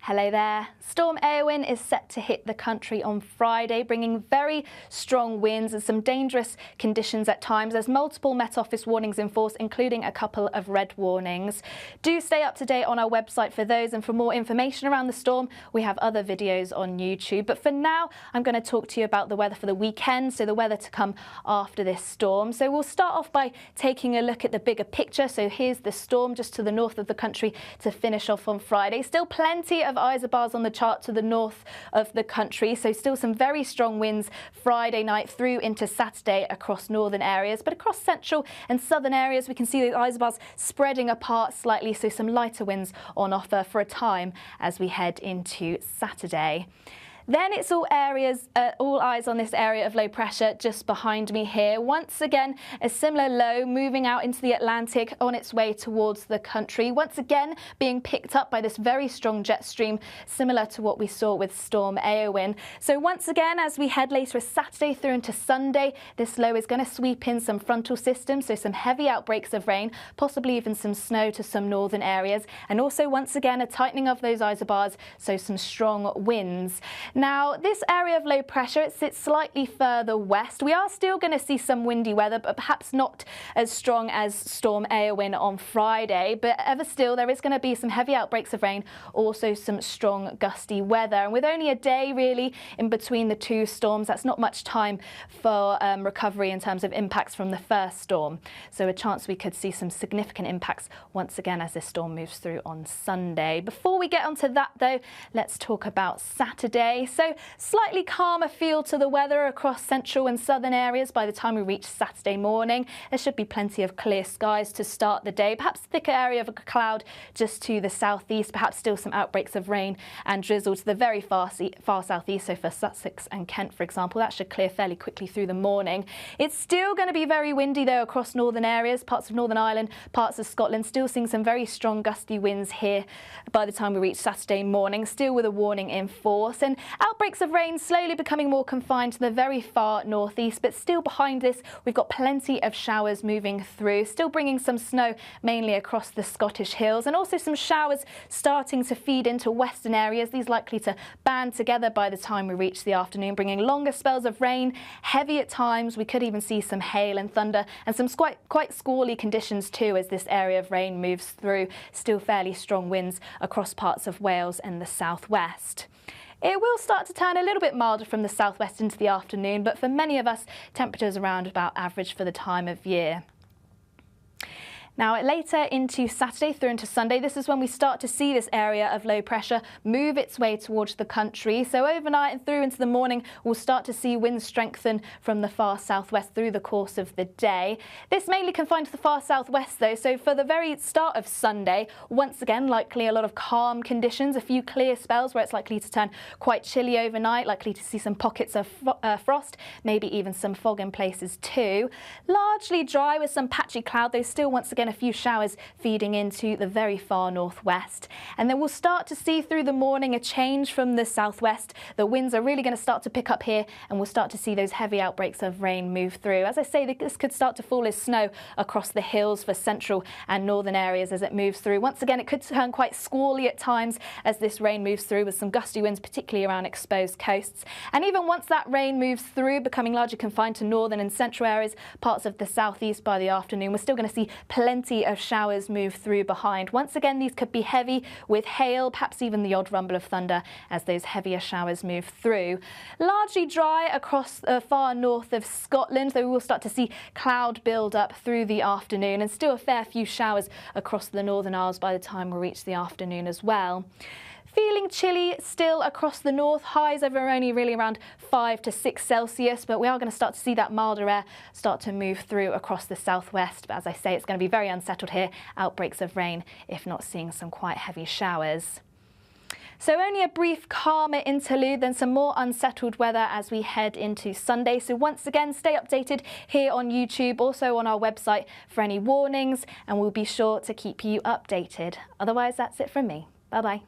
Hello there. Storm Eowyn is set to hit the country on Friday, bringing very strong winds and some dangerous conditions at times. There's multiple Met Office warnings in force, including a couple of red warnings. Do stay up to date on our website for those, and for more information around the storm, we have other videos on YouTube. But for now, I'm going to talk to you about the weather for the weekend, so the weather to come after this storm. So we'll start off by taking a look at the bigger picture. So here's the storm just to the north of the country to finish off on Friday. Still plenty of isobars on the chart to the north of the country, so still some very strong winds Friday night through into Saturday across northern areas, but across central and southern areas we can see the isobars spreading apart slightly, so some lighter winds on offer for a time as we head into Saturday. Then it's all eyes on this area of low pressure just behind me here. Once again, a similar low moving out into the Atlantic on its way towards the country. Once again, being picked up by this very strong jet stream, similar to what we saw with Storm Eowyn. So once again, as we head later Saturday through into Sunday, this low is going to sweep in some frontal systems, so some heavy outbreaks of rain, possibly even some snow to some northern areas. And also, once again, a tightening of those isobars, so some strong winds. Now, this area of low pressure, it sits slightly further west. We are still going to see some windy weather, but perhaps not as strong as Storm Eowyn on Friday. But ever still, there is going to be some heavy outbreaks of rain, also some strong gusty weather. And with only a day really in between the two storms, that's not much time for recovery in terms of impacts from the first storm. So a chance we could see some significant impacts once again as this storm moves through on Sunday. Before we get onto that though, let's talk about Saturday. So slightly calmer feel to the weather across central and southern areas by the time we reach Saturday morning. There should be plenty of clear skies to start the day, perhaps a thicker area of a cloud just to the southeast, perhaps still some outbreaks of rain and drizzle to the very far southeast, so for Sussex and Kent, for example. That should clear fairly quickly through the morning. It's still going to be very windy though across northern areas, parts of Northern Ireland, parts of Scotland, still seeing some very strong gusty winds here by the time we reach Saturday morning, still with a warning in force. And outbreaks of rain slowly becoming more confined to the very far northeast, but still behind this we've got plenty of showers moving through, still bringing some snow mainly across the Scottish hills, and also some showers starting to feed into western areas. These likely to band together by the time we reach the afternoon, bringing longer spells of rain, heavy at times. We could even see some hail and thunder and some quite squally conditions too as this area of rain moves through. Still fairly strong winds across parts of Wales and the southwest. It will start to turn a little bit milder from the southwest into the afternoon, but for many of us, temperatures around about average for the time of year. Now, later into Saturday through into Sunday, this is when we start to see this area of low pressure move its way towards the country. So overnight and through into the morning, we'll start to see winds strengthen from the far southwest through the course of the day. This mainly confined to the far southwest though, so for the very start of Sunday, once again, likely a lot of calm conditions, a few clear spells where it's likely to turn quite chilly overnight, likely to see some pockets of frost, maybe even some fog in places too. Largely dry with some patchy cloud, though still once again a few showers feeding into the very far northwest. And then we'll start to see through the morning a change from the southwest. The winds are really going to start to pick up here, and we'll start to see those heavy outbreaks of rain move through. As I say, this could start to fall as snow across the hills for central and northern areas as it moves through. Once again, it could turn quite squally at times as this rain moves through, with some gusty winds, particularly around exposed coasts. And even once that rain moves through, becoming largely confined to northern and central areas, parts of the southeast by the afternoon, we're still going to see plenty of showers move through behind. Once again, these could be heavy with hail, perhaps even the odd rumble of thunder as those heavier showers move through. Largely dry across the far north of Scotland, though we will start to see cloud build up through the afternoon, and still a fair few showers across the Northern Isles by the time we reach the afternoon as well. Feeling chilly still across the north, highs over only really around 5 to 6 Celsius, but we are going to start to see that milder air start to move through across the southwest. But as I say, it's going to be very unsettled here, outbreaks of rain, if not seeing some quite heavy showers. So only a brief calmer interlude, then some more unsettled weather as we head into Sunday. So once again, stay updated here on YouTube, also on our website for any warnings, and we'll be sure to keep you updated. Otherwise, that's it from me. Bye-bye.